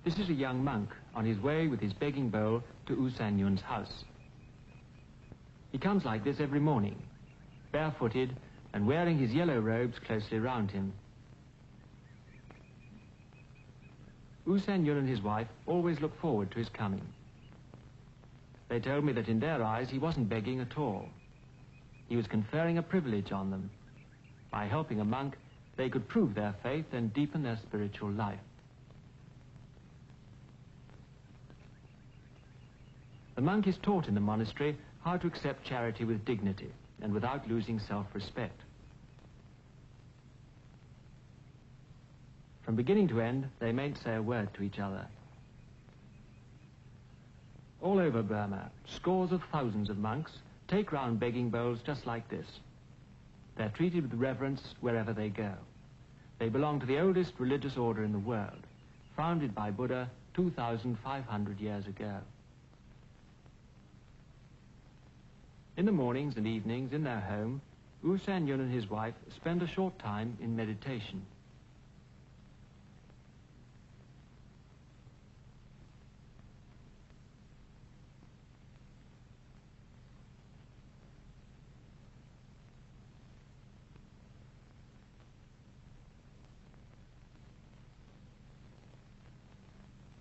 This is a young monk on his way with his begging bowl to U San Yun's house. He comes like this every morning, barefooted and wearing his yellow robes closely round him. U San Yun and his wife always look forward to his coming. They told me that in their eyes he wasn't begging at all. He was conferring a privilege on them. By helping a monk, they could prove their faith and deepen their spiritual life. The monk is taught in the monastery how to accept charity with dignity and without losing self-respect. From beginning to end, they mayn't say a word to each other. All over Burma, scores of thousands of monks take round begging bowls just like this. They're treated with reverence wherever they go. They belong to the oldest religious order in the world, founded by Buddha 2,500 years ago. In the mornings and evenings in their home, U San Yun and his wife spend a short time in meditation.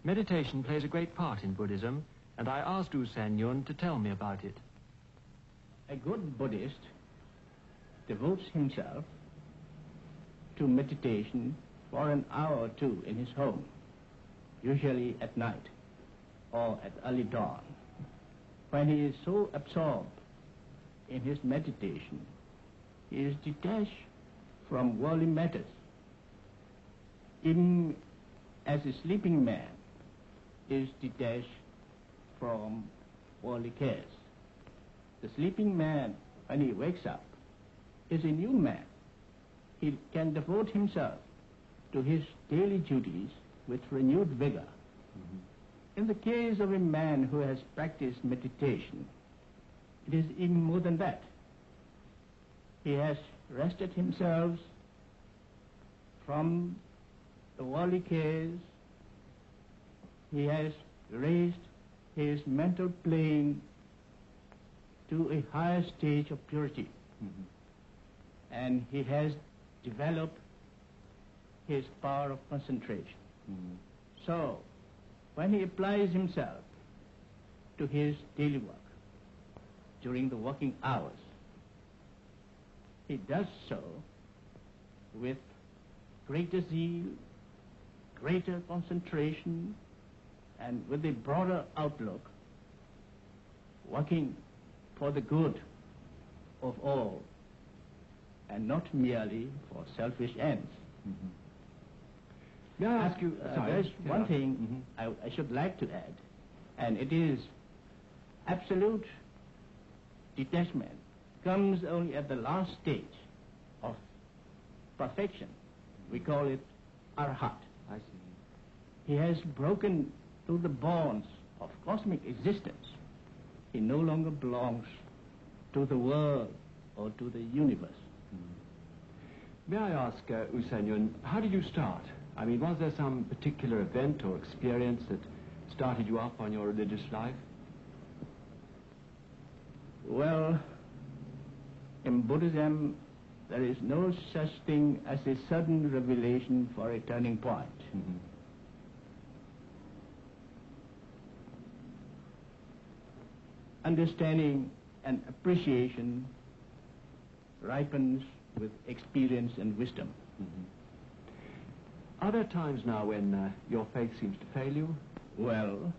Meditation plays a great part in Buddhism, and I asked U San Yun to tell me about it. A good Buddhist devotes himself to meditation for an hour or two in his home, usually at night or at early dawn. When he is so absorbed in his meditation, he is detached from worldly matters. Even as a sleeping man is detached from worldly cares. The sleeping man, when he wakes up, is a new man. He can devote himself to his daily duties with renewed vigor. In the case of a man who has practiced meditation, it is even more than that. He has rested himself from the worldly cares. He has raised his mental plane to a higher stage of purity. And he has developed his power of concentration. So, when he applies himself to his daily work during the working hours, he does so with greater zeal, greater concentration, and with a broader outlook, working for the good of all, and not merely for selfish ends. May I ask you... there's one thing I should like to add, and it is absolute detachment comes only at the last stage of perfection. We call it arhat. I see. He has broken through the bonds of cosmic existence. He no longer belongs to the world or to the universe. May I ask, U San Yun, how did you start? I mean, was there some particular event or experience that started you up on your religious life? Well, in Buddhism, there is no such thing as a sudden revelation for a turning point. Understanding and appreciation ripens with experience and wisdom. Are there times now when your faith seems to fail you? Well,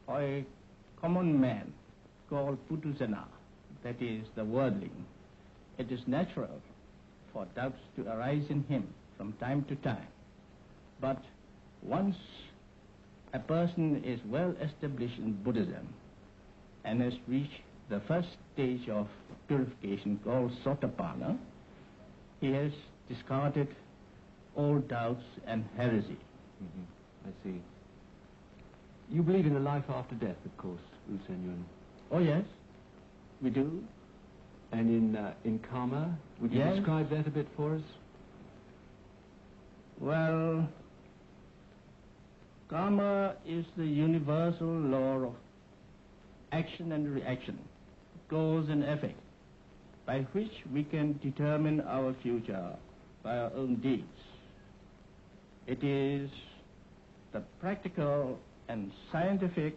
for a common man called Putuzana, that is the worldling, it is natural for doubts to arise in him from time to time. But once a person is well established in Buddhism and has reached the first stage of purification called Sotapanna, he has discarded all doubts and heresy. I see. You believe in a life after death, of course, U San Yun. Oh yes, we do. And in karma, would you Yes. describe that a bit for us? Well, Karma is the universal law of action and reaction, cause and effect, by which we can determine our future by our own deeds. It is the practical and scientific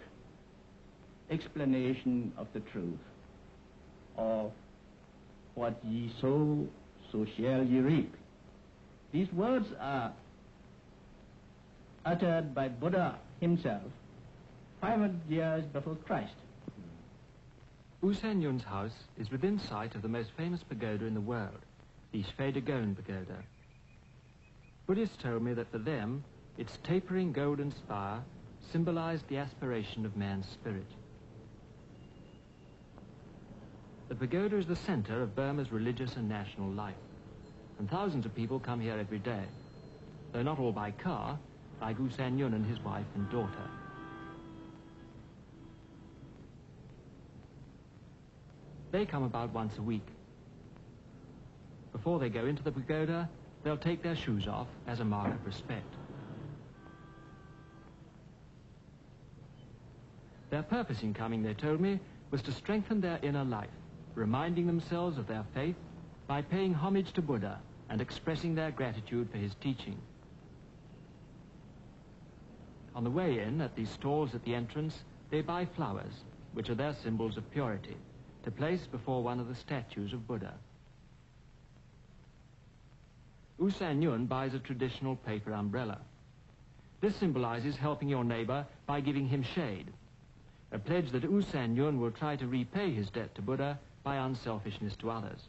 explanation of the truth of what ye sow, so shall ye reap. These words are uttered by Buddha himself 500 years before Christ. U San Yun's house is within sight of the most famous pagoda in the world, the Shwedagon Pagoda. Buddhists told me that for them, its tapering golden spire symbolized the aspiration of man's spirit. The pagoda is the center of Burma's religious and national life, and thousands of people come here every day, though not all by car, like U San Yun and his wife and daughter. They come about once a week. Before they go into the pagoda, they'll take their shoes off as a mark of respect. Their purpose in coming, they told me, was to strengthen their inner life, reminding themselves of their faith by paying homage to Buddha and expressing their gratitude for his teaching. On the way in, at these stalls at the entrance, they buy flowers, which are their symbols of purity, to place before one of the statues of Buddha. U San Yun buys a traditional paper umbrella. This symbolizes helping your neighbor by giving him shade, a pledge that U San Yun will try to repay his debt to Buddha by unselfishness to others.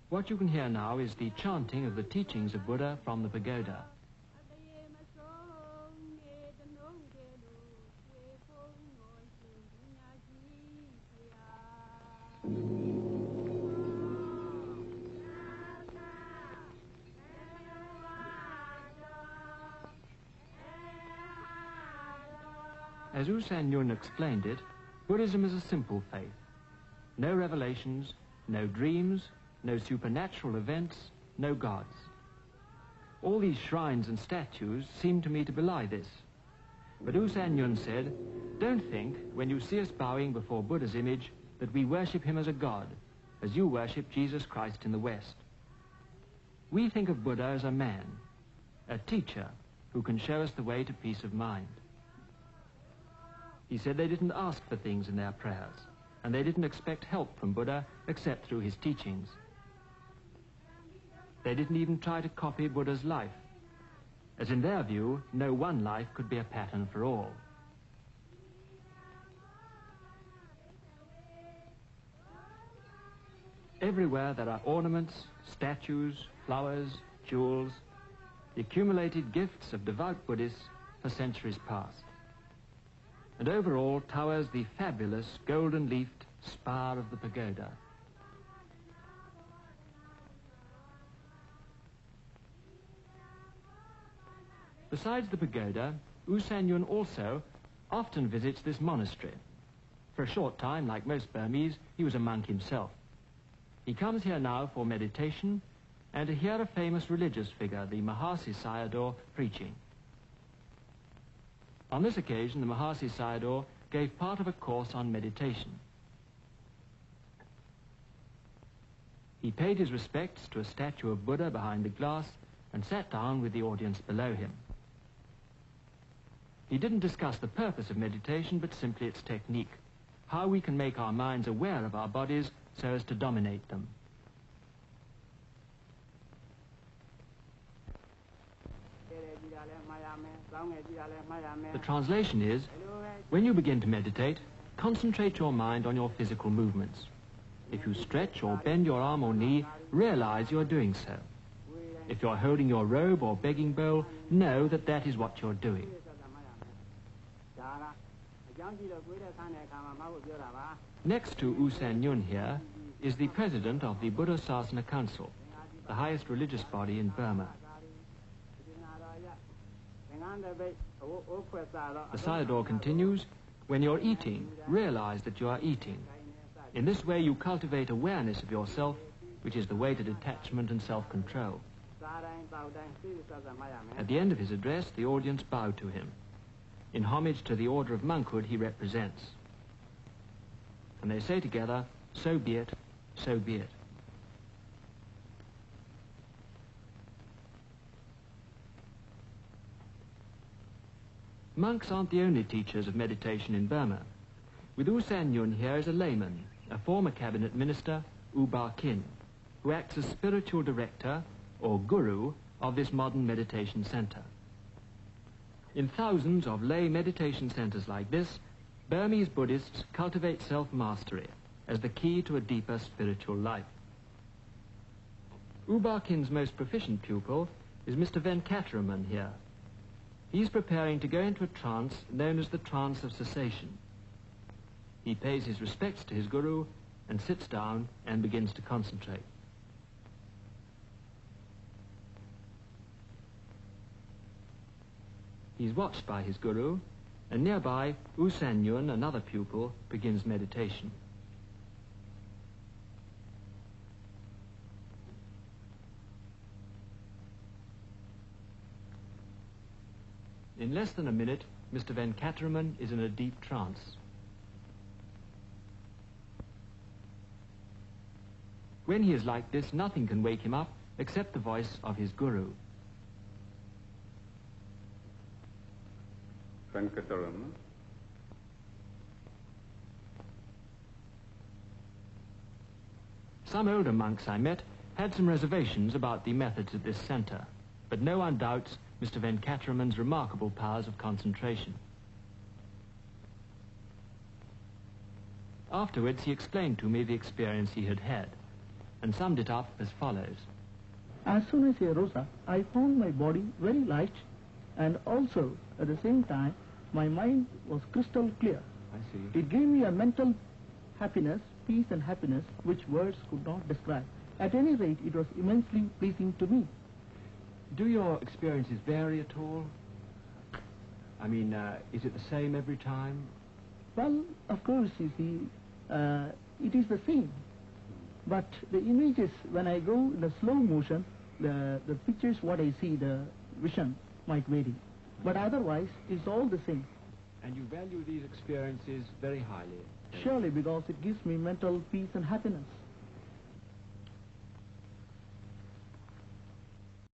What you can hear now is the chanting of the teachings of Buddha from the pagoda. As U San Yun explained it, Buddhism is a simple faith. No revelations, no dreams, no supernatural events, no gods. All these shrines and statues seem to me to belie this. But U San Yun said, don't think, when you see us bowing before Buddha's image, that we worship him as a god, as you worship Jesus Christ in the West. We think of Buddha as a man, a teacher who can show us the way to peace of mind. He said they didn't ask for things in their prayers, and they didn't expect help from Buddha except through his teachings. They didn't even try to copy Buddha's life, as in their view, no one life could be a pattern for all. Everywhere there are ornaments, statues, flowers, jewels, the accumulated gifts of devout Buddhists for centuries past. And over all towers the fabulous golden-leafed spire of the pagoda. Besides the pagoda, U San Yun also often visits this monastery. For a short time, like most Burmese, he was a monk himself. He comes here now for meditation and to hear a famous religious figure, the Mahasi Sayadaw, preaching. On this occasion, the Mahasi Sayadaw gave part of a course on meditation. He paid his respects to a statue of Buddha behind the glass and sat down with the audience below him. He didn't discuss the purpose of meditation, but simply its technique, how we can make our minds aware of our bodies so as to dominate them. The translation is, when you begin to meditate, concentrate your mind on your physical movements. If you stretch or bend your arm or knee, realize you're doing so. If you're holding your robe or begging bowl, know that that is what you're doing. Next to U San Yun here is the president of the Buddha Sasana Council, the highest religious body in Burma. The Sayadaw continues, when you're eating, realize that you are eating. In this way you cultivate awareness of yourself which is the way to detachment and self-control. At the end of his address, the audience bowed to him, in homage to the order of monkhood he represents. And they say together, "So be it, so be it." Monks aren't the only teachers of meditation in Burma. With U San Yun here is a layman, a former cabinet minister, ba.khin, who acts as spiritual director, or guru, of this modern meditation center. In thousands of lay meditation centers like this, Burmese Buddhists cultivate self-mastery as the key to a deeper spiritual life. U ba.khin's most proficient pupil is Mr. Venkataraman here. He's preparing to go into a trance known as the trance of cessation. He pays his respects to his guru and sits down and begins to concentrate. He's watched by his guru, and nearby, U San Yun, another pupil, begins meditation. In less than a minute, Mr. Venkataraman is in a deep trance. When he is like this, nothing can wake him up except the voice of his guru. Venkataraman. Some older monks I met had some reservations about the methods of this center, but no one doubts Mr. Venkataraman's remarkable powers of concentration. Afterwards, he explained to me the experience he had had, and summed it up as follows. As soon as I rose up, I found my body very light, and also, at the same time, my mind was crystal clear. I see. It gave me a mental happiness, peace and happiness, which words could not describe. At any rate, it was immensely pleasing to me. Do your experiences vary at all? I mean, is it the same every time? Well, of course, you see, it is the same. But the images, when I go in the slow motion, the pictures, what I see, the vision might vary. But otherwise, it's all the same. And you value these experiences very highly? Surely, because it gives me mental peace and happiness.